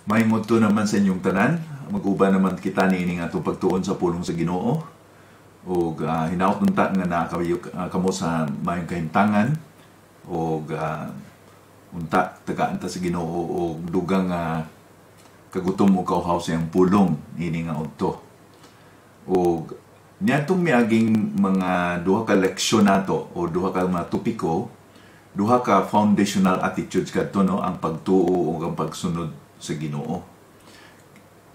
Mahingot to naman sa inyong tanan. Mag-uba naman kita ni ining atong pagtuon sa pulong sa Ginoo. O hinaot nunta nga nakakayo kamo sa mayong kahimtangan. O unta tagaan ta sa Ginoo o dugang kagutom o kauhaw sa iyang pulong ini nga udto. O niadtong miaging mga duha ka leksyon nato o duha ka mga topiko, duha ka foundational attitudes kadto no, ang pagtuo o ang pagsunod sa Ginoo.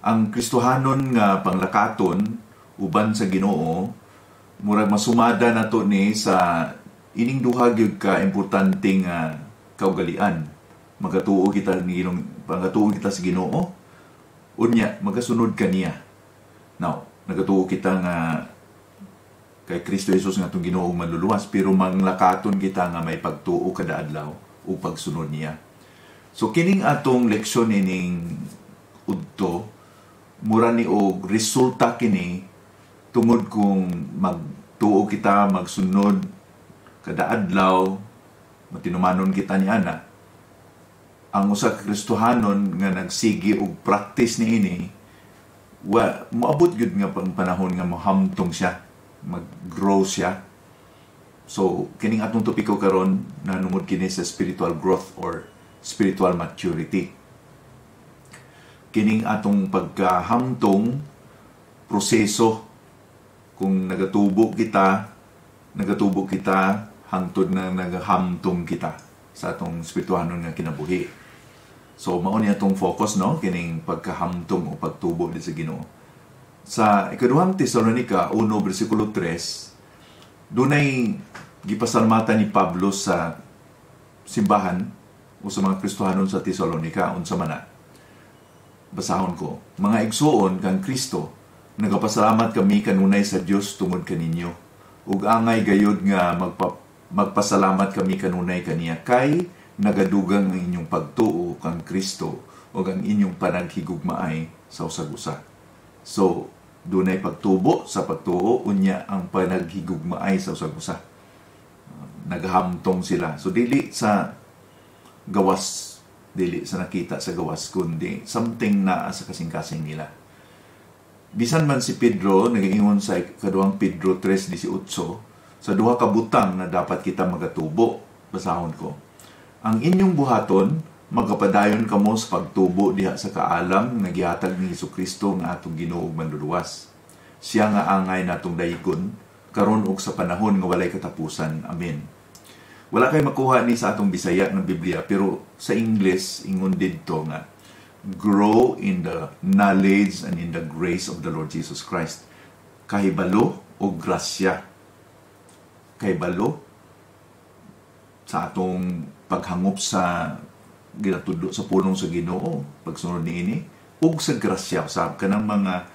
Ang Kristohanon nga panglakaton uban sa Ginoo murag masumada nato ni sa ining duha gyud ka importanteng kaugalian. Magatuo kita ni pangatuo kita sa Ginoo, unya magasunod kaniya. Now, nagatuo kita nga kay Kristo Jesus nga itong Ginoong manluluwas, pero manglakaton kita nga may pagtuo kada adlaw o pagsunod niya. So kining atong leksyon ining udto mura ni og resulta kini tungod kung magtuo kita magsunod kada adlaw matinumanon kita ni ana. Ang usa ka Kristohanon nga nagsigi og practice niini moabot gyud nga panahon nga mahamtong siya, mag-grow siya. So kining atong topiko karon nanumod kini sa spiritual growth or spiritual maturity. Kining atong pagkahamtong proseso kung nagatubo kita hangtod na nagahamtong kita sa atong spirituhanon nga kinabuhi. So mao ni atong focus no kining pagkahamtong o pagtubo di sa Ginoo. Sa ikaduhang Tesalonica 1 bersikulo 3 dunay gipasalamatan ni Pablo sa simbahan o sa mga Kristohanon sa Tesalonica unsa man na. Basahon ko, mga igsuon kang Kristo, nagapasalamat kami kanunay sa Dios tungod kaninyo. Ug angay gayud nga magpasalamat kami kanunay kaniya kay nagadugang ang inyong pagtuo kang Kristo ug ang inyong panaghigugmaay sa usag-usa. So, dunay pagtubo sa pagtuo unya ang panaghigugmaay sa usag-usa. Nagahamtong sila. So dili sa gawas, dili sa nakita sa gawas, kundi something na sa kasing-kasing nila. Bisan man si Pedro, nag-iingon sa kaduhang Pedro 3:18, sa duha ka butang na dapat kita magatubo, basahon ko. Ang inyong buhaton, magapadayon kamo sa pagtubo diha sa kaalam nga gihatag ni Jesucristo nga atong Ginoo ug manluluwas. Siya nga angay natong dayigon, karon ug sa panahon nga walay katapusan. Amen. Wala kay makuha ni sa atong Bisaya ng Biblia, pero sa English, ingon dito nga, grow in the knowledge and in the grace of the Lord Jesus Christ. Kahibalo o grasya. Kahibalo sa atong paghangop sa ginatudlo sa pulong sa Ginoo, pagsunod niini, ug sa grasya, sa kanang mga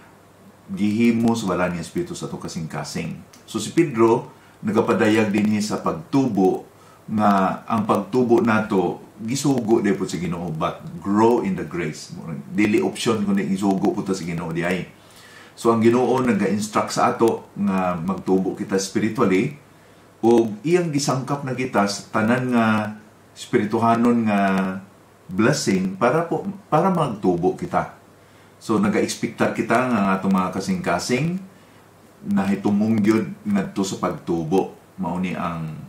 gihimo sa wala ni Espiritu sa atong kasing-kasing. So si Pedro, nagapadayag din sa pagtubo nga ang pagtubo nato gisugo di po sa Ginoo, but grow in the grace. Dili option kundi gisugo po ta sa Ginoo di ay. So ang Ginoo naga-instruct sa ato nga magtubo kita spiritually o iyang gisangkap na kita sa tanan nga spirituhanon nga blessing para magtubo kita. So naga-expectar kita nga atong mga kasing-kasing na hitumong gyud ngadto sa pagtubo. Mao ni ang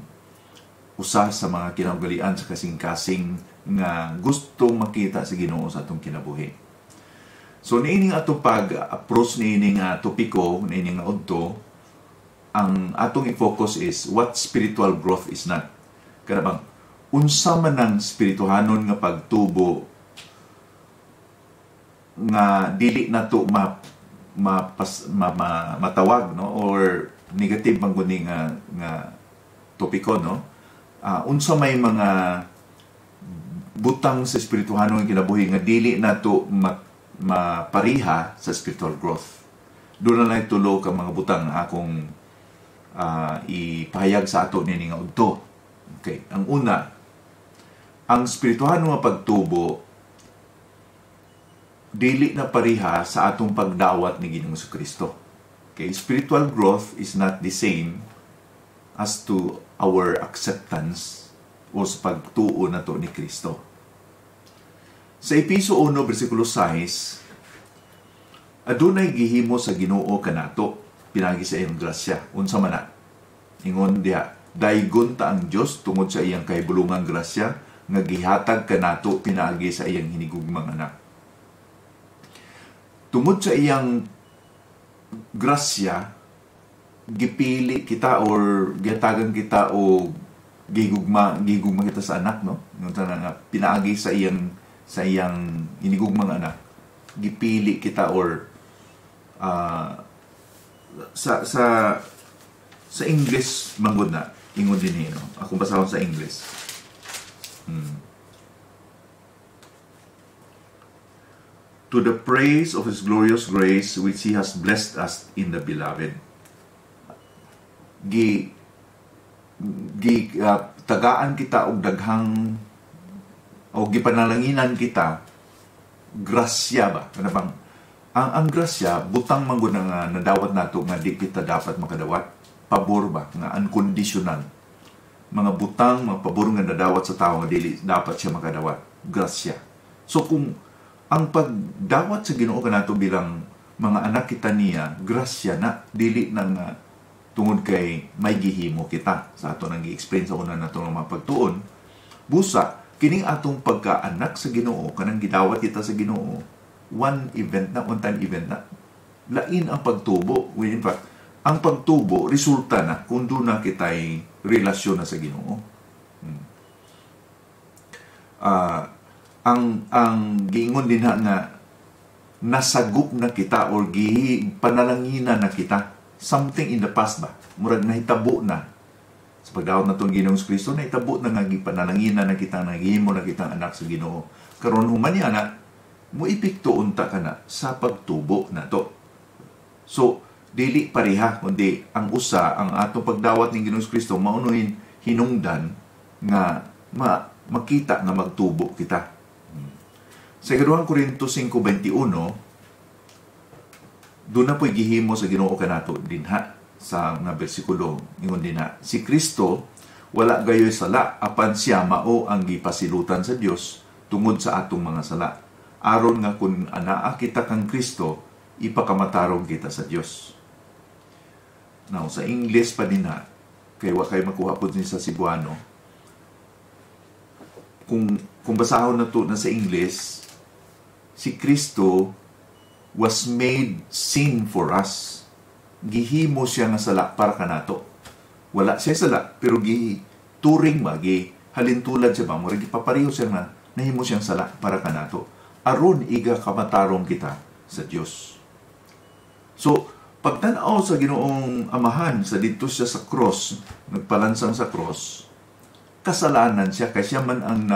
usa sa mga kinaugalian sa kasing-kasing nga gustong makita sa Ginoo sa atong kinabuhi. So niining atong pag-approach niining topiko, niining udto, ang atong i-focus is what spiritual growth is not. Kana bang unsa man ang spirituhanon nga pagtubo nga dili nato matawag no or negative man guni nga topiko no. Unsa may mga butang sa espirituhanon nga kinabuhi nga dili nato mapariha sa spiritual growth. Doon na lang tulo ka mga butang akong ipahayag sa ato nini nga udto. Okay, ang una, ang spirituhanon nga pagtubo dili na pariha sa atong pagdawat ni Ginoong Jesucristo. Okay, spiritual growth is not the same as to our acceptance o sa pagtuo na to ni Kristo. Sa Episo 1 bersikulo 6, adunay gihimo sa Ginoo kanato pinagi sa iyang grasya. Unsa man na? Ingon diha, daygon ta ang Dios tungod sa iyang kahibulungang grasya nga gihatag kanato pinaagi sa iyang hinigugmang anak. Tungod sa iyang grasya, gipili kita or gihatagan kita o gigugma kita sa anak, no? Yung nga pinaagi sa iyang hinigugmang anak. Gipili kita or sa English manggod na ingon din no. Ako basahon sa English. To the praise of His glorious grace which He has blessed us in the beloved. Tagaan kita og daghang o gipanalanginan kita grasya ba kana bang ang grasya butang manggod nga nadawat nato nga di kita dapat makadawat, pabor ba nga unconditional, mga butang mga pabor nga nadawat sa tao nga dili dapat siya makadawat, grasya. So kung ang pagdawat sa Ginoo kanato bilang mga anak kita niya, grasya na, dili na nga tungod kay may gihimo kita. Sa ato nang gi-explain sa una nato nga mapagtuon, busa kining atong pagkaanak sa Ginoo, kanang gidawat kita sa Ginoo, one time event na. Lain ang pagtubo. In fact, ang pagtubo resulta na kung doon na kita'y relasyon na sa Ginoo. Ang giingon din nga nasagop na kita or panalangina na kita, something in the past ba, murag nahitabo na sa pagdawat na itong Ginoong Kristo, nahitabo na nga panalangina na kita, naghihimo na kitang anak sa Ginoo. Karon human niya na muipikto unta ka na sa pagtubo na to. So dili pareha kundi ang atong pagdawat ni Ginoong Kristo maunuhin hinungdan nga makita nga magtubo kita. Sa 2 Korinto 5:21, doon na po'y gihimo sa Ginoo kanato dinha sa nga bersikulo ingon dinha, si Kristo wala gayoy sala apan siya mao ang gipasilutan sa Dios tungod sa atong mga sala, aron nga kun anaa kita kang Kristo ipakamatarong kita sa Dios. Now sa English pa dinha kay wa kay makuha pud ni sa Cebuano, kung basahon na to na sa English, si Kristo was made sin for us. Gihimo siya nga sala para kanato. Wala siya sala, pero turing ba, halintulad siya ba, murag ipapareho siya nga, nahimo siyang sala para kanato. Aron iga kamatarong kita sa Dios. So, pagtanaw sa Ginoong Amahan, sa dito siya sa cross, nagpalansang sa cross, kasalanan siya, kaya siya man ang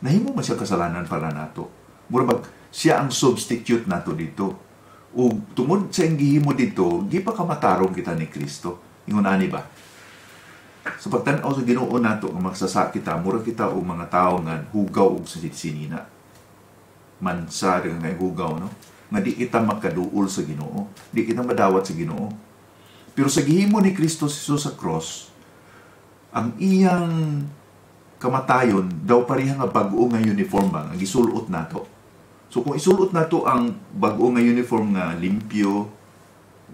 nahimo man siya kasalanan para nato. Murag siya ang substitute nato dito. O tungod sa gihimo dito, di pa kamatarong kita ni Kristo. Ingon ani ba? Sa pagtanaw sa Ginoo nato nga magsasa kita, mura kita o mga tao nga hugaw og sinina. Mansa nga hugaw, no? Nga di kita makaduol sa Ginoo, di kita madawat sa Ginoo. Pero sa gihimo ni Kristo Jesus sa cross, ang iyang kamatayon daw pareha nga bag-o nga uniform ba, ang gisulot nato. So kung isulot nato ang bag-o nga uniform nga limpyo,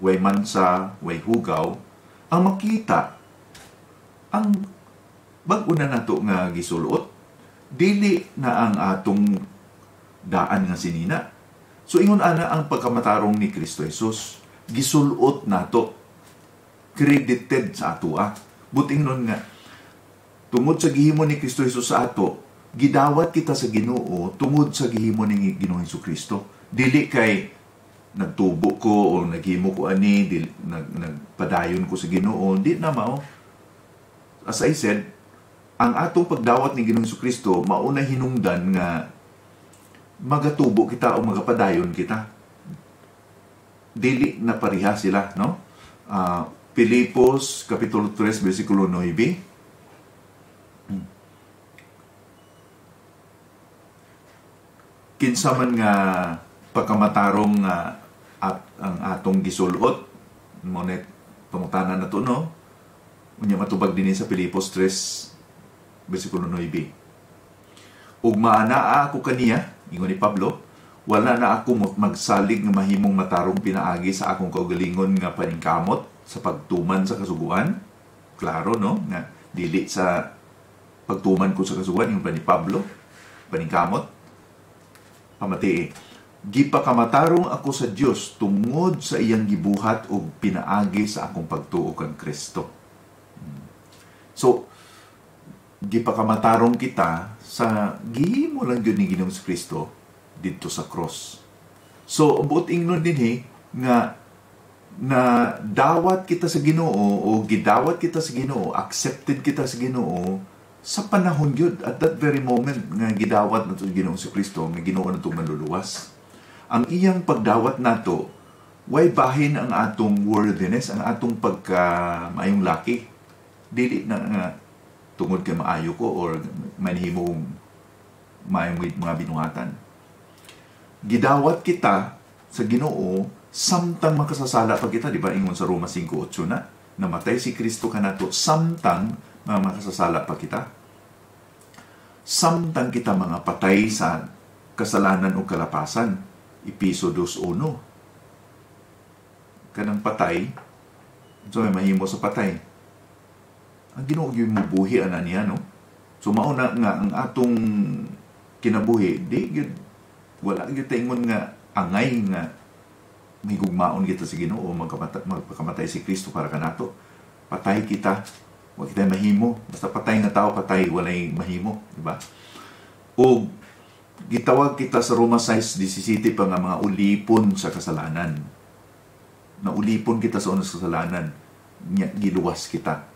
way mansa, way hugaw, ang makita ang bag-o na nato nga gisulot, dili na ang atong daan nga sinina. So ingon ana ang pagkamatarong ni Kristo Jesus, gisulot nato, credited sa ato. Buting nun nga, tungod sa gihimo ni Kristo Jesus sa ato, gidawat kita sa Ginoo tungod sa gihimo ni Ginoong Jesucristo. Dili kay nagtubo ko o naghimo ko ani, nagpadayon ko sa Ginoo, di na mao. As I said, ang atong pagdawat ni Ginoong Jesucristo mao na hinungdan nga magatubo kita o magapadayon kita. Dili na pareha sila, no? Filipos kapitulo 3 bersikulo 9. Kinsa man nga pagkamatarong at ang atong gisulot, monet pangutanan na to, no? Unya matubag din sa Filipos 3 bersikulo 9. Ug maanaa ako kaniya, ingon ni Pablo, wala na ako magsalig nga mahimong matarong pinaagi sa akong kaugalingon nga paningkamot sa pagtuman sa kasuguan. Klaro, no? Nga dili sa pagtuman ko sa kasuguan, yung pa ni Pablo, paningkamot. Pamati, gipakamatarong ako sa Dios tungod sa iyang gibuhat o pinaagi sa akong pagtuo kang Kristo. So, gipakamatarong kita sa gihimo lang yun ni Ginoong Kristo dito sa cross. So, buot ingnon din nga na dawat kita sa Ginoo o gidawat kita sa Ginoo, accepted kita sa Ginoo sa panahon yun, at that very moment nga gidawat na ito Ginoong Kristo, nga Ginoo na itong manluluwas. Ang iyang pagdawat nato, way bahin ang atong worthiness, ang atong pagka-maayong laki. Dili na nga tungod kay maayo ko or manhimong maayong mga binuhatan. Gidawat kita sa Ginoo samtang makasasala pa kita, di ba? Ingon sa Roma 5:8 na, namatay si Kristo kanato samtang makasasala pa kita. Samtang kita mga patay sa kasalanan o kalapasan. Episo 2:1. Kanang patay, so may mahimo sa patay. Ang Ginoo gyud mo buhi ana niya, no? So mauna nga ang atong kinabuhi, di gyud wala gyud tingon nga angay nga mahigugmaon kita sa Ginoo, magpakamatay si Kristo para kanato. Patay kita, wa kita mahimo. Basta patay nga tao, patay, walay mahimo, di ba? O gitawag kita sa Roma 6:17 pa nga mga ulipon sa kasalanan. Na ulipon kita sa unang kasalanan, giluwas kita.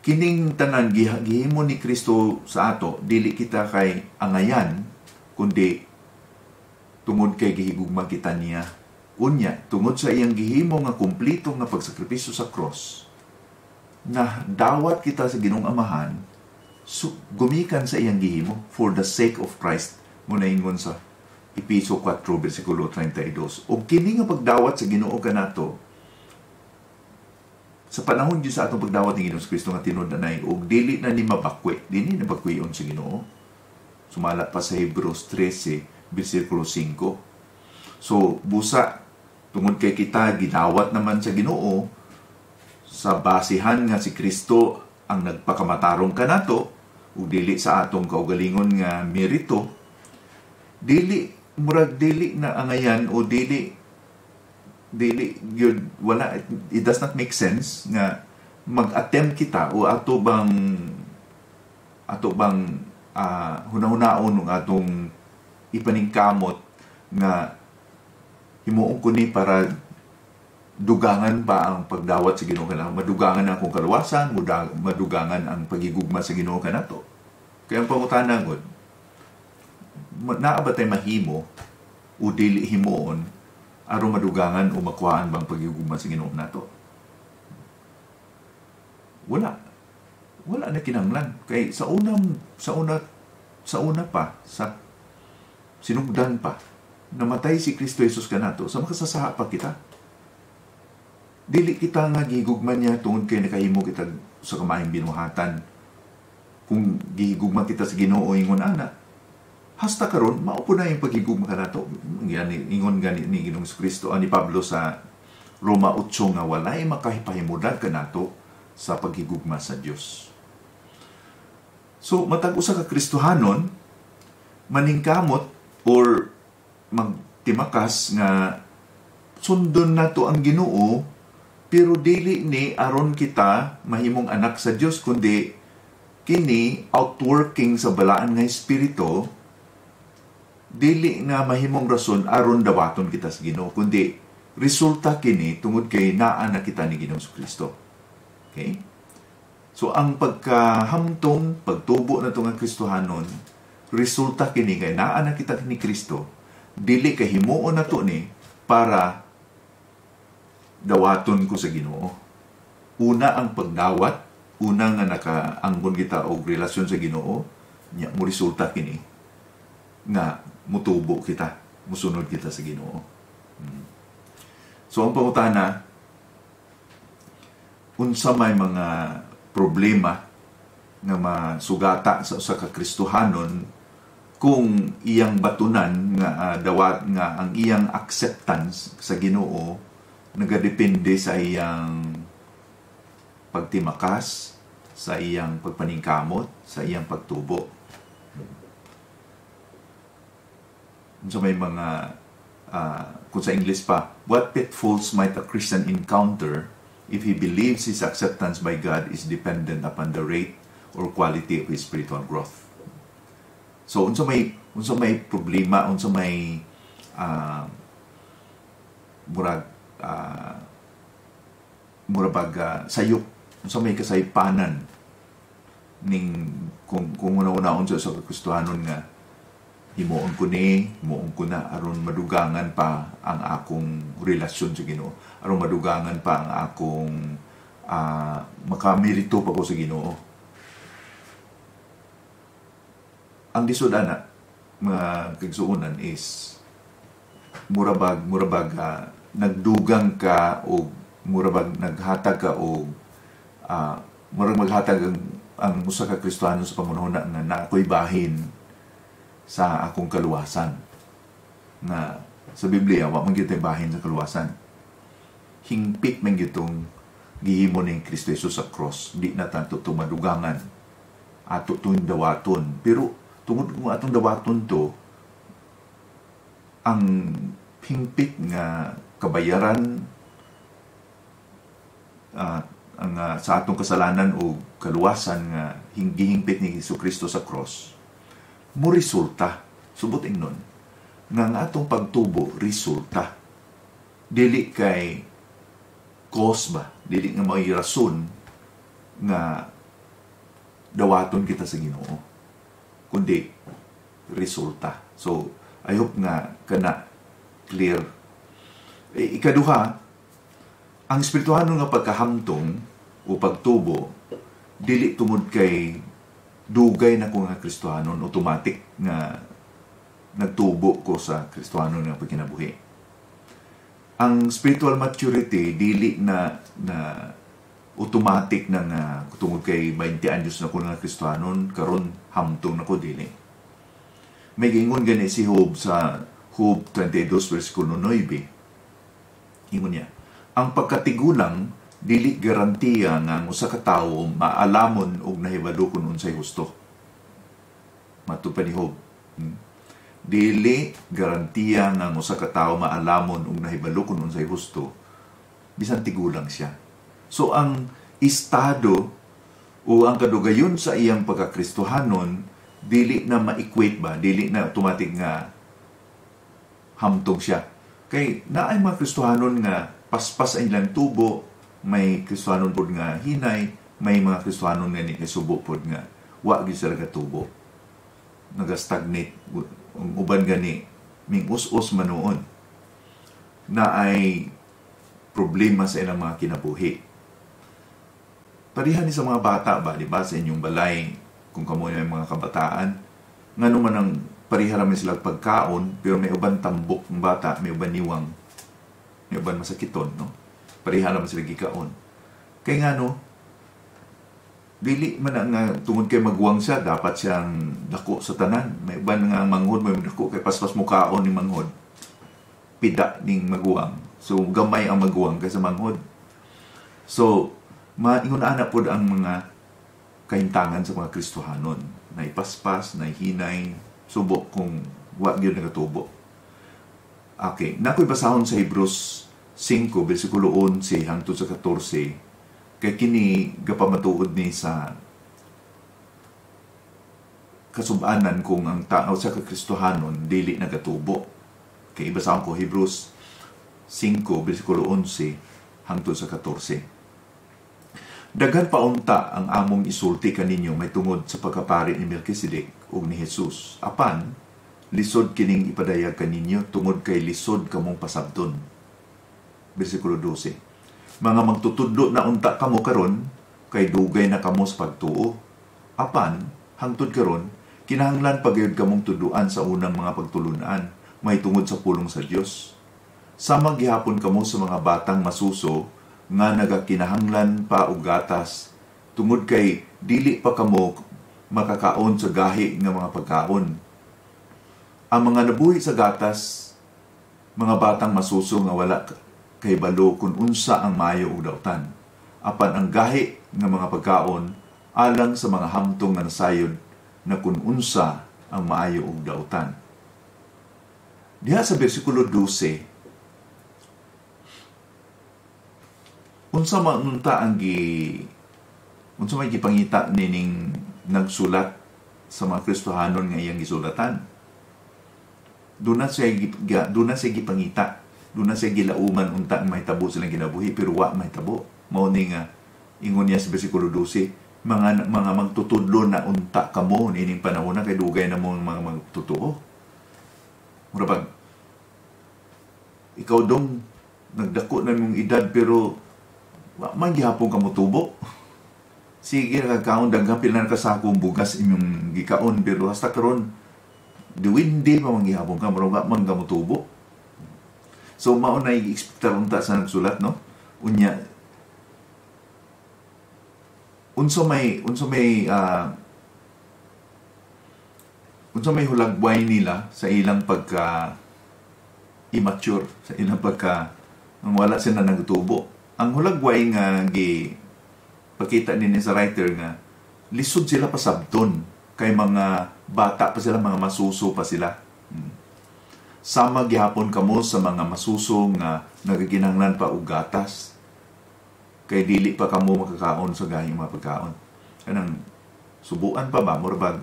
Kining tanan gihimo ni Kristo sa ato, dili kita kay angayan, kundi tungod kay gihigugma kita niya. Unya, tungod sa iyang gihimo nga kumplito nga pagsakripisyo sa cross, na dawat kita sa Ginoong Amahan, gumikan sa iyang gihimo for the sake of Christ. Muna ingon sa Episo 4:32. O kini nga pagdawat sa Ginoo kanato, sa panahon din sa atong pagdawat ni Ginoong Kristo nga tinud na og dili na ni mabakwi, dili na bakwion sa Ginoo. Sumala pa sa Hebrews 13:5. So, busa, tungod kay kita, gidawat naman sa Ginoo, sa basihan nga si Kristo ang nagpakamatarong kanato, o dili sa atong kaugalingon nga merito, murag dili na angayan, o dili yun, wala, it does not make sense nga mag-attempt kita o ato bang hunahunaon ng atong ipaningkamot nga himuong kuni para dugangan pa ang pagdawat sa Ginoo kanato, madugangan ang akong kaluwasan, madugangan ang pagigugma sa Ginoo kanato. Kaya ang pangutana gud, naa ba tay mahimo o dili himuon aron madugangan o makuhaan bang pagigugma sa Ginoo nato? Wala na kinahanglan. Kay sa una pa, sa sinugdan pa, namatay si Kristo Jesus kanato, sa makasasaha pa kita. Dili kita nga gihigugma niya tungod kay nakahimo kita sa kamayang binuhatan. Kung gihigugma kita sa Ginoo ingon ana, hasta karon maupo na yung paghigugma kanato. Ingon gani ni Ginoong Kristo ani Pablo sa Roma 8 nga walay makahipahimudag kanato sa paghigugma sa Dios. So matag usa ka Kristohanon maningkamot or magtimakas nga sundon nato ang Ginoo, pero dili ni aron kita mahimong anak sa Dios, kundi kini outworking sa balaan nga espiritu, dili nga mahimong rason aron dawaton kita sa Ginoo, kundi resulta kini tungod kay naa na kita ni Ginoong Kristo. Okay? So ang pagkahamtong, pagtubo na itong Kristohanon, resulta kini kay naa na kita ni Kristo, dili kay himuon na to ni para dawaton ko sa Ginoo. Una ang pagdawat, una nga nakaanggon kita og relasyon sa Ginoo, nya mo resulta kini nga mutubo kita, musunod kita sa Ginoo. So ang pangutana, unsa may mga problema nga masugata sa kakristohanon kung iyang batunan nga dawat nga ang iyang acceptance sa Ginoo nagadepende sa iyang pagtimakas, sa iyang pagpaningkamot, sa iyang pagtubo. So may mga kung sa English pa, what pitfalls might a Christian encounter if he believes his acceptance by God is dependent upon the rate or quality of his spiritual growth. So unsa may problema, unsa may sayop, unsa may kasaypanan ning kung una-unaon sa Kristohanon nga himuon ko na aron madugangan pa ang akong relasyon sa Ginoo, aron madugangan pa ang akong makamerito pa ko sa Ginoo. Ang lisod ana mga kigsuonan is murabag nagdugang ka o murabag naghatag ka o murag maghatag ang usa ka Kristiyano sa pangunahuna nga naakoy bahin sa akong kaluwasan. Na sa Biblia wa man gyud bahin sa kaluwasan. Hingpit man gyud tong gihimo ning Kristo Jesus sa cross. Di na tanto tumadugangan ato tuwing dawaton. Pero tungod kung atong dawaton to, ang hingpit nga kabayaran ang sa atong kasalanan o kaluwasan nga gihingpit ni Jesucristo sa cross mo resulta subot ingnon nga ang atong pagtubo resulta dili kay cause ba, dili nga may rason nga dawaton kita sa Ginoo, kundi resulta. So I hope nga kana clear. Ikaduha, ang espirituhano nga pagkahamtong o pagtubo dili tungod kay dugay na ko nga Kristohanon, automatic nga nagtubo ko sa Kristohanon nga pagkinabuhi. Ang spiritual maturity dili na automatic na nga tungod kay 20 anyos na ko nga Kristohanon karon hamtong na ko dili. May gingon gani si Job sa Job 22 versikulo 9. Ingon niya, ang pagkatigulang dili garantiya nga ang usa ka tawo maalamon og nahibalo kun unsay husto. Matupad ni Job. Dili garantiya nga ang usa ka tawo maalamon og nahibalo kun unsay husto bisan tigulang siya. So ang estado o ang kadugayon sa iyang pagkakristohanon dili na ma-equate ba, dili na automatic nga hamtong siya. Kay naay mga Kristohanon nga paspas ang ilang tubo, may Kristohanon pod nga hinay, may mga Kristohanon nga ni subo pod nga wa gyud sila katubo. Nagastagnate ang uban gani ming us-us manoon na ay problema sa ilang mga kinabuhi. Parihan ni sa mga bata ba, di ba, sa inyong balay, kung kamo yung mga kabataan, nga naman ang parihan namin sila pagkaon, pero may uban tambok ng bata, may uban niwang, may uban masakiton, no? Parihan naman sila gikaon. Kaya nga, no, dili man nga tungod kay magwang siya, dapat siyang dako sa tanan. May uban nga manghod, may dako kay paspas mukaon ni manghod. Pida ning magwang. So, gamay ang magwang kaysa manghod. So, maingon-ana po ang mga kaintangan sa mga Kristohanon. Na ipaspas, na hinay, subo kung wag yun nagatubo. Okay, nako'y basahon sa Hebrews 5, versikulo 11 hangtod sa 14. Kay kini gapamatuod ni sa kasubanan kung ang tao sa Kristohanon dili nagatubo. Kay basahon ko Hebrews 5, versikulo 11 hangtod sa 14. Daghan paunta ang among isulti kaninyo may tungod sa pagkapari ni Melkisedek ug ni Jesus. Apan, lisod kining ipadayag kaninyo tungod kay lisod kamong pasabton. Versikulo 12. Mga magtutudlo na unta kamo karon kay dugay na kamo sa pagtuo. Apan, hangtod karon, kinahanglan pagayod kamong tuduan sa unang mga pagtulunan may tungod sa pulong sa Dios. Samang gihapon kamo sa mga batang masuso nga nagakinahanglan pa og gatas tungod kay dili pa kamo makakaon sa gahi nga mga pagkaon Ang mga nabuhi sa gatas, mga batang masuso nga wala kay balo kung unsa ang maayo og daotan. Apan ang gahi nga mga pagkaon alang sa mga hamtong nga nasayod na kung unsa ang maayo og daotan. Diha sa bersikulo 12, unsa may gipangita nining nagsulat sa mga Kristohanon nga iyang gisulatan. Doon na siya gipangita, doon na siya gilauman unta ang mahitabo silang ginabuhi, pero wa mahitabo. Mao ni nga ingon niya sa bersikulo 12, mga magtutudlo na unta kamo nining panahon na kay dugay na mo mga magtutuo. Mura pag ikaw dong nagdako na mong edad pero wa man gihapon ka mo tubo. Sige kakaon daghang pila na kasakong bugas imong gikaon pero hasta karon diwindi pa man gihapon ka mura man ka mo tubo. So mao na i-expectar unta sa nagsulat, no? Unya unsa may hulagway nila sa ilang pagka immature, sa ilang pagka nang wala sila nagtubo. Ang hulagway nga pakita din sa writer nga lisod sila pasabton kay mga bata pa sila, mga masuso pa sila. Sama gihapon kamo sa mga masuso nga nagaginahanglan pa og gatas kay dili pa kamo makakaon sa gayong mga pagkaon. Kanang subuan pa ba murag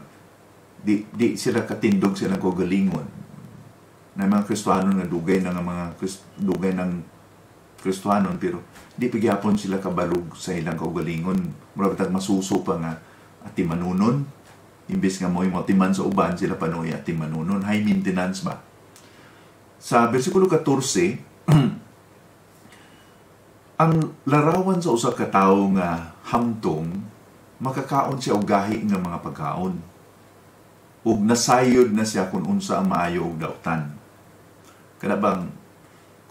di sila katindog sila ko galingon na mga Kristohanon nga dugay ng Kristohanon pero di pagyapon sila kabalog sa ilang kaugalingon. Murag tag masuso pa nga ati manunon imbes nga mo timan sa uban sila panoy ati manunon, high maintenance ba. Sa bersikulo 14 ang larawan sa usa ka tawo nga hamtong makakaon siya og gahi nga mga pagkaon ug nasayod na siya kung unsa ang maayo og daotan. Kada bang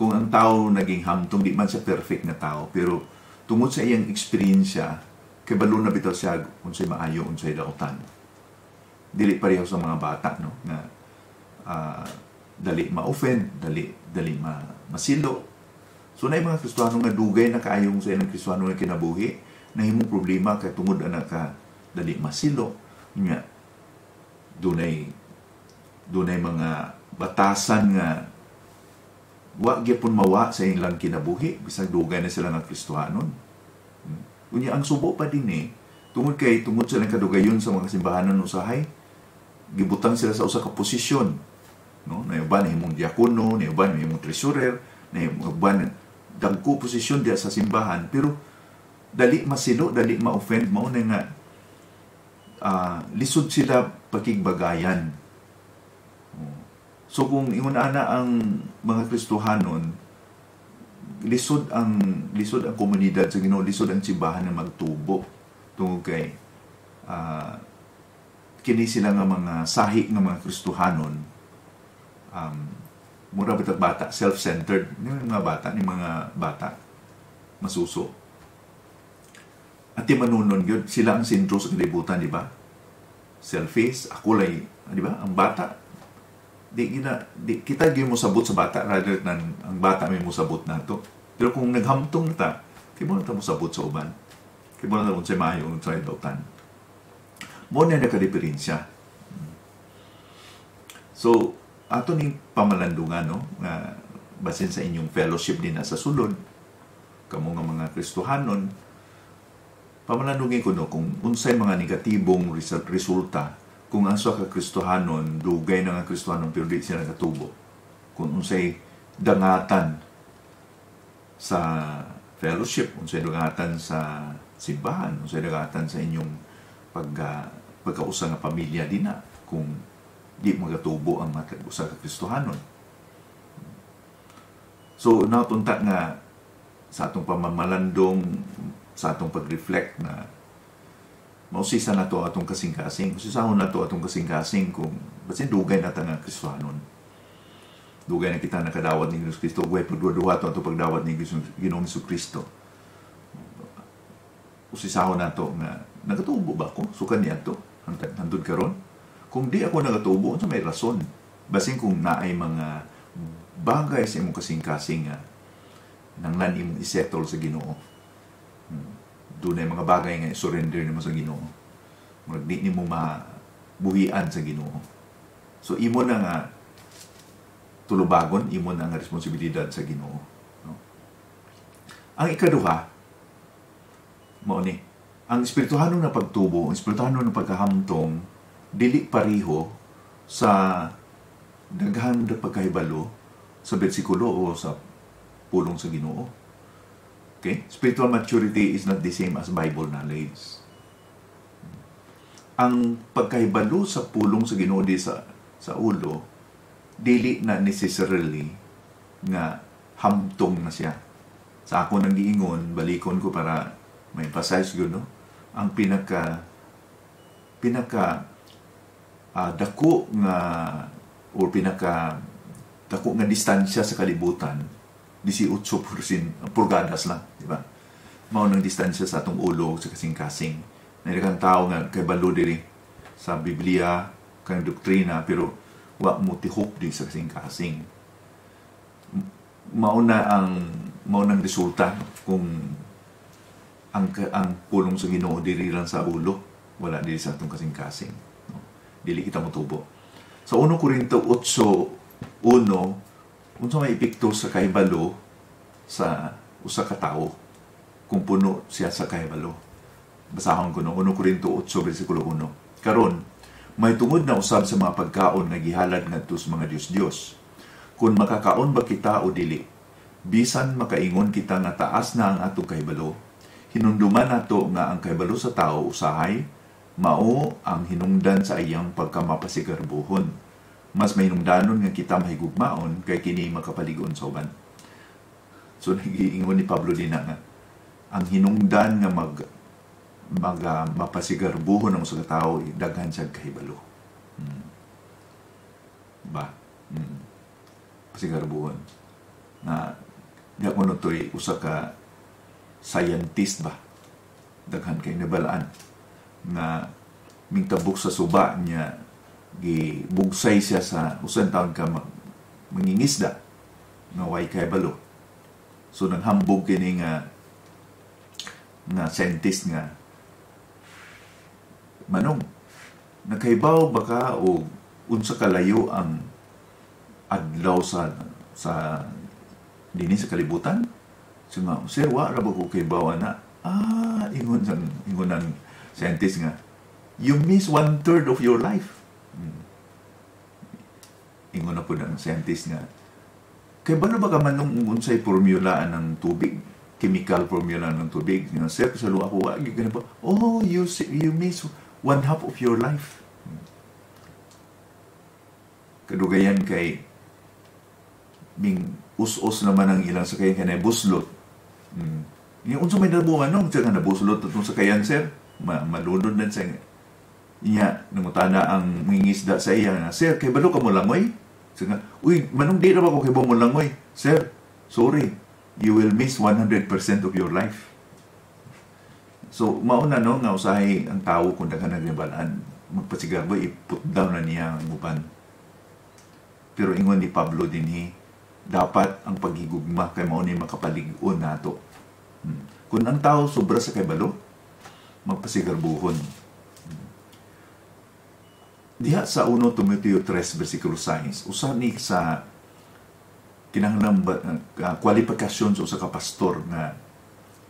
kung ang tao naging hamtong, di man siya perfect na tao, pero tungod sa iyang experiensya, kay balo na bitaw siya unsay maayo, unsay daotan. Dili pareho sa mga bata, no? Na dali ma-offend, dali masilo. So na mga Kristohano nga dugay na kaayong sa ilang Kristohano nga kinabuhi, na himong problema kay tungod ana ka dali masilo. Nga dunay mga batasan nga wa gyapon mawa sa ilang kinabuhi bisag dugay na sila nga Kristohanon. Unya ang subo pa din tungod sa lang kadugayon sa mga simbahanan usahay, gibutang sila sa usa ka posisyon, no? Na uban himong diakono, na uban himong treasurer, na uban dagko posisyon diya sa simbahan, pero dali masilo, dali ma-offend, mao na nga lisod sila pakigbagayan. So kung ingon ana ang mga Kristohanon, lisod ang komunidad sa Ginoo, lisod ang simbahan na magtubo tungod kay kini sila nga mga sahi nga mga Kristohanon mura bitag bata, self-centered ni mga bata masuso. At manunon gyud sila ang sentro sa kalibutan, di ba? Selfish, ako lay, di ba? Ang bata kita gyud mo sabot sa bata rather than ang bata may musabot nato. Pero kung naghamtong ta, kay mo na ta musabot sa uban. Kay mo na unsay maayo unsay daotan. Mo na nakadiferensya. So ato ning pamalandungan, no, nga basin sa inyong fellowship din sa sulod kamo nga mga Kristohanon, pamalandungin ko no kung unsay mga negatibong resulta kung ang sa Kristohanon, dugay na nga Kristohanon pero di sila nakatubo. Kung unsay dangatan sa fellowship, unsay dangatan sa simbahan, unsay dangatan sa inyong pagkausa nga pamilya din na kung di magatubo ang usa ka Kristohanon. So napunta nga sa atong pamamalandong, sa atong pag-reflect na mausisa na to atong kasing-kasing. Usisahon na to atong kasing-kasing kung basin dugay na nga Kristohanon. Dugay na kita nakadawat ni Hesus Kristo. Huwag pagduwa to atong pagdawat ni Ginoong Hesus Kristo. Usisahon na to nga nagatubo ba ko? Sukan niya to. Hantod karon. Kung di ako nagatubo, sa may rason. Basin kung naay mga bagay sa imong kasing-kasing nga nanglan imong isettle sa Ginoo. Doon ay mga bagay nga surrender nimo sa Ginoo. Di nimo mabuhian sa Ginoo. So imo na nga tulubagon, imo na nga responsibilidad sa Ginoo. No? Ang ikaduha, mao ni, ang espirituhanong na pagtubo, ang espirituhanong na pagkahamtong, dili pariho sa daghan na pagkahibalo sa bersikulo o sa pulong sa Ginoo. Okay? Spiritual maturity is not the same as Bible knowledge. Ang pagkahibalo sa pulong sa Ginoo di sa ulo, dili na necessarily nga hamtong na siya. Sa ako nang giingon, balikon ko para ma-emphasize yun, no? Ang pinaka dako nga o pinaka dako nga distansya sa kalibutan 18 pulgadas lang, di ba? Mao nang distansya sa atong ulo sa kasing-kasing. Nairang tao nga kay balo diri sa Biblia kang doktrina pero wa mo tihok di sa kasing-kasing. Mao nang resulta kung ang pulong sa Ginoo diri lang sa ulo, wala diri sa atong kasing-kasing. No? Dili kita motubo. Sa 1 Corinto 8:1, unsa may epekto sa kahibalo sa usa ka tawo kung puno siya sa kahibalo. Basahon ko no 1 Corinto 8:1. Karon, may tungod na usab sa mga pagkaon nga gihalad ngadto sa mga Dios. Kung makakaon ba kita o dili, bisan makaingon kita nga taas na ang atong kahibalo, hinumduman nato nga ang kahibalo sa tao usahay mao ang hinungdan sa iyang pagkamapasigarbuhon. Mas mahinungdanon nga kita mahigugmaon kay kini makapaligon sa uban. So nagiingon ni Pablo din nga ang hinungdan nga mapasigarbuhon ng usa ka tawo daghan siya kahibalo. Pasigarbuhon na di ako notoy usa ka scientist ba daghan kay nabalaan na mingtabok sa suba niya gibugsay siya sa usan taon ka mangingisda nga way kahibalo. So naghambog kini nga scientist nga manong nakahibaw baka o unsa kalayo ang adlaw sa dinhi sa kalibutan? So nga, sir, wa ra ba ko kahibaw na? Ingon ng scientist nga, you miss 1/3 of your life. Ingon na po ng scientist nga, kaya ba na ba ka manong unsay formula ng tubig? Chemical formula ng tubig? Sir, kasalo ako, you miss 1/2 of your life. Kadugayan kay ming us-us naman ang ilang sakayan kanay buslot. Yung unsa may nabuhan nung siya nga nabuslot itong sakayan, sir, malunod na siya. Iya, nangutana ang mangingisda sa iya nga, sir, kay balo ka mo langoy? Siya nga, manong di na ba ko kay mo langoy? Sir, sorry, you will miss 100% of your life. So, mauna no, nga usahay ang tao kung daga nagribalaan, magpasigarbo, i-put down na niya ang uban. Pero ingon ni Pablo din dapat ang paghigugma kay mao ni makapalig-on nato. Kung ang tao sobra sa kaybalo, magpasigarbuhon. Diha sa 1 Timoteo 3 versikulo 6, usa ni sa kinahanglan kwalifikasyon sa usa ka pastor nga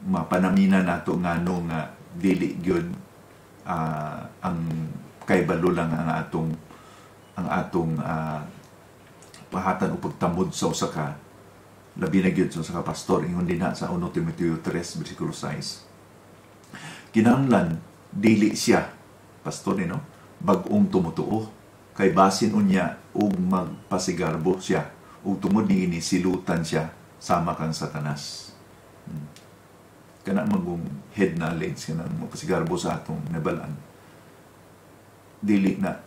mapanamina nato ngano nga dili gyud ang kaybalo lang ang atong pahatan o pagtamod sa usa ka labi na gyud sa usa ka pastor. Ingon din sa 1 Timoteo 3 versikulo 6, kinahanglan dili siya pastor bag-ong tumutuo kay basin unya og magpasigarbo siya ug tungod niini silutan siya sama kang Satanas. Kana magong head knowledge kana magpasigarbo sa atong nabalaan, dili na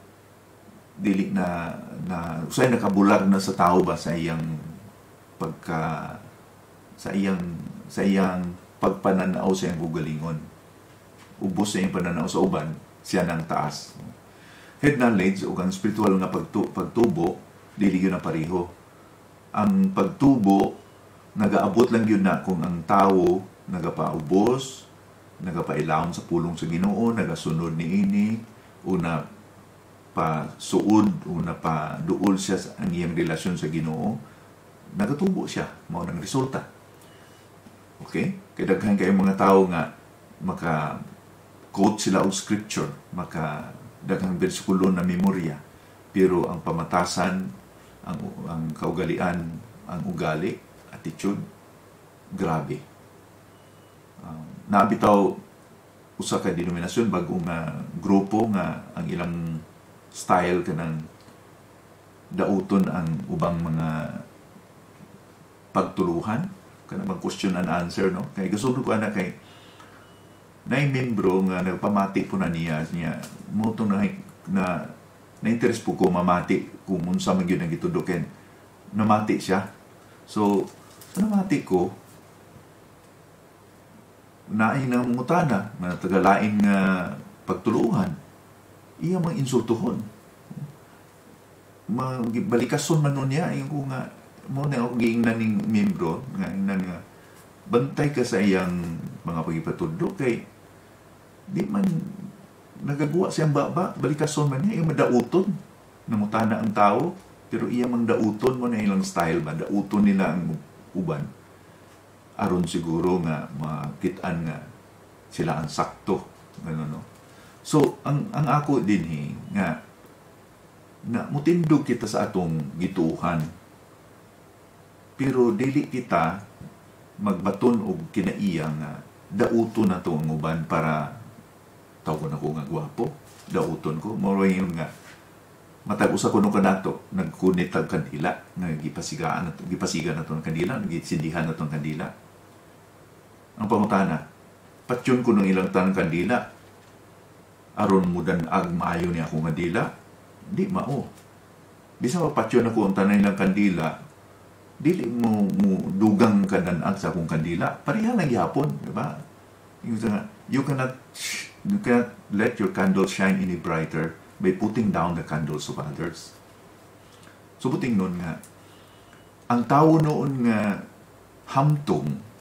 usay nakabulag na sa tao ba sa iyang pagpananaw sa iyang gugalingon. Ubos sa iyang pananaw sa uban, siya nang taas. Head knowledge o ang spiritual nga pagtubo dili yun na pareho. Ang pagtubo nagaabot lang yun na kung ang tao nagapaubos, nagapailawon sa pulong sa Ginoo, nagasunod ni ini, una pa suod, una pa duol siya sa ang iyang relasyon sa Ginoo, nagatubo siya, mao nang resulta. Okay? Kaya daghan kayo mga tao nga maka quote sila og scripture, maka daghang bersikulo na memorya, pero ang pamatasan, ang kaugalian, ang ugali, attitude, grabe. Naabitaw usa ka denominasyon bagong grupo nga ang ilang style kanang dauton ang ubang mga pagtuluhan, kanang mag question and answer, no? Kay gusto ko ana kay nay membro nga nagpamati po na niya mo to na interest po ko mamati kung unsa man gyud ang gituduken. Namati siya. So sa namati ko, naay na mungutana na tagalain nga pagtuluhan, iya mang insultuhon, balikason man nun niya, yung ko nga mo na ako giingnan ning membro nga ingnan nga bantay ka sa iyang mga pagipatudlo kay di man nagagawa siyang baba, balikason man niya, yung madauton namutana ang tao, pero iya mang dauton mo na ilang style ba, dauton nila ang uban aron siguro nga makitaan nga sila ang sakto, gano'n, no? So ang ako din nga na mutindog kita sa atong gituhan, pero dili kita magbaton og kinaiya nga dauton na to ang uban para tawgon ako nga gwapo, dauton ko mao yung nga matag usa kuno kanato nagkunit tag kandila nga gipasigan na to ng kandila, gisindihan na to ng kandila. Ang pamutana, patyon ko ng ilang tanang kandila aron mudan ag maayo niya akong kandila, di mao. Bisa mapatyon ako ang tanang ilang kandila, dili mo dugang kanan-ag sa akong kandila, pareha lang gyapon, di ba? You cannot let your candle shine any brighter by putting down the candles of others. So buting nun nga, ang tao noon nga hamtong,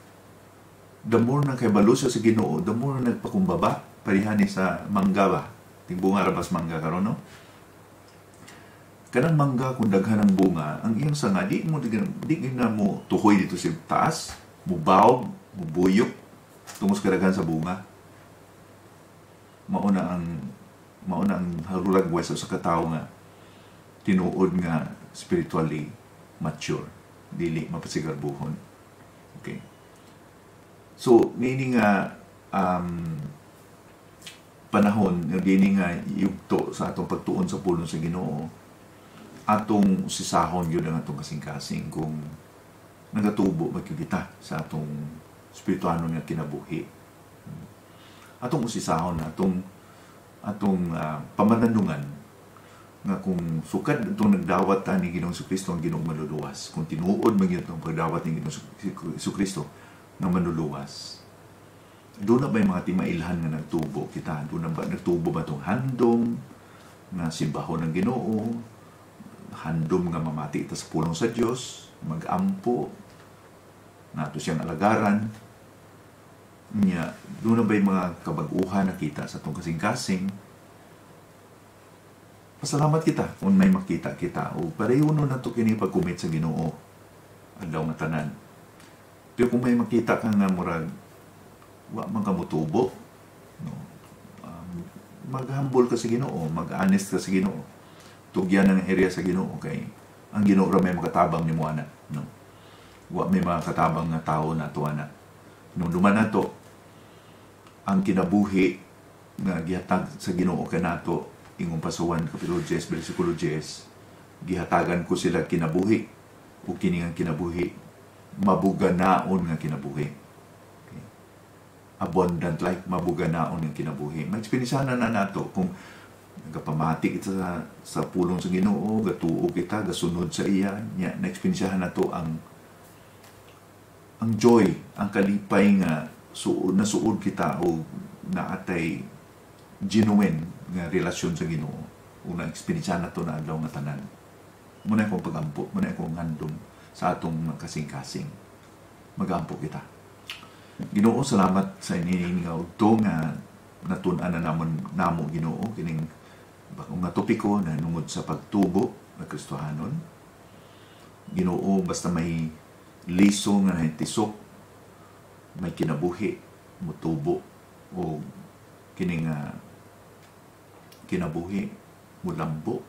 the more na kay balo siya sa Ginoo, the more na nagpakumbaba, pareha ni sa mangga ba? Bunga rabas mangga karon, no? Kanang mangga kung daghan ang bunga, ang iyang sanga di na mo tuhoy dito sa taas, mubaw, mubuyok tungos kadaghan sa bunga. Mauna ang harulag wesa sa katawo nga tinuod nga spiritually mature, dili mapasigarbuhon. Okay. So nini nga panahon, nini nga yugto sa atong pagtuon sa pulong sa Ginoo, atong sisahon yun ang atong kasing-kasing kung nagatubo magkikita sa atong spirituano nga kinabuhi. Atong usisahon, atong pamananungan nga kung sukad itong nagdawat ni Ginoong Jesucristo ang Ginoong manluluwas, kung tinuod man yun itong pagdawat ni Ginoong Jesucristo ng manluluwas, doon na ba yung mga timailhan nga nagtubo kita? Doon na ba nagtubo ba itong handom na simbahon ng Ginoo, handom nga mamati ita sa pulong sa Diyos, mag-ampo nato siyang alagaran niya? Doon na ba yung mga kabag-uhan na kita sa itong kasing-kasing? Pasalamat kita kung may makita kita, o pareho na ito kini pag-commit sa Ginoo ang daw nga tanan. Pero kung may makita ka nga murag wa man ka mutubo, no, mag-humble ka sa Ginoo, mag-honest ka sa Ginoo, tugyan ang area sa Ginoo, kay ang Ginoo ra may makatabang ni mo ana, no? Wa may mga katabang nga tao na to ana. Nung duman nato ang kinabuhi nga gihatag sa Ginoo kanato, ingong pasuwan kapitulo 10 bersikulo 10, gihatagan ko sila kinabuhi, o kini nga kinabuhi mabuganaon nga kinabuhi. Okay. Abundant life, mabuganaon nga kinabuhi. Mag-experiencehan na nato kung nagapamati kita sa pulong sa Ginoo, gatuo kita, gasunod sa iya, na-experiencehan na to ang joy, ang kalipay nga nasuod kita o naatay genuine nga relasyon sa Ginoo, o na-experiencehan na to na adlaw nga tanan. muna akong pagampo, muna akong handom sa atong kasing-kasing. Magampo kita. Ginoo, salamat sa ining nga udto nga natun-an na namo Ginoo kining bakong nga topiko na nungod sa pagtubo na Kristohanon. Ginoo, basta may liso nga nahitisok, may kinabuhi, mutubo, o kining kinabuhi, mulambo,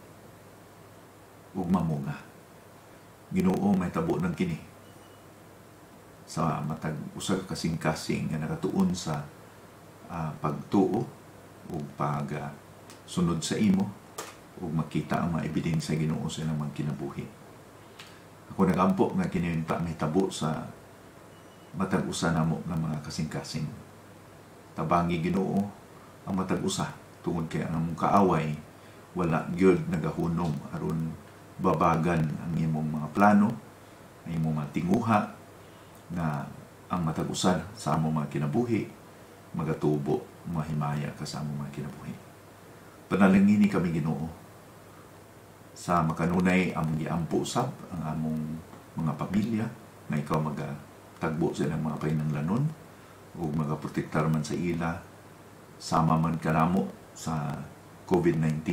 o mamunga. Ginoo, may tabo ng kini sa matag usa ka kasing-kasing nga nakatuon sa pagtuo o sunod sa imo o makita ang mga ebidensya Ginoo sa ilang mga kinabuhi. Ako nagampo nga kini pa may tabo sa matag usa namo ng mga kasing-kasing. Tabangi Ginoo ang matag usa tungod kay ang kaaway wala gyud nagahunong aron babagan ang imong mga plano, ang imong mga tinguha na ang matag usa sa among mga kinabuhi magatubo, mahimaya ka sa among mga kinabuhi. Panalangini kami Ginoo sa makanunay among giampo usab ang among mga pamilya nga ikaw magatagbo sa ilang mga painanglanon o magaprotektar man sa ila sama man kanamo sa COVID-19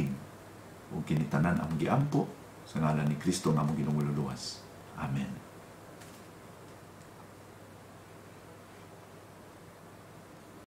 o kinitanan among giampo sa ngalan ni Kristo nga among Ginoo luwas. Amen.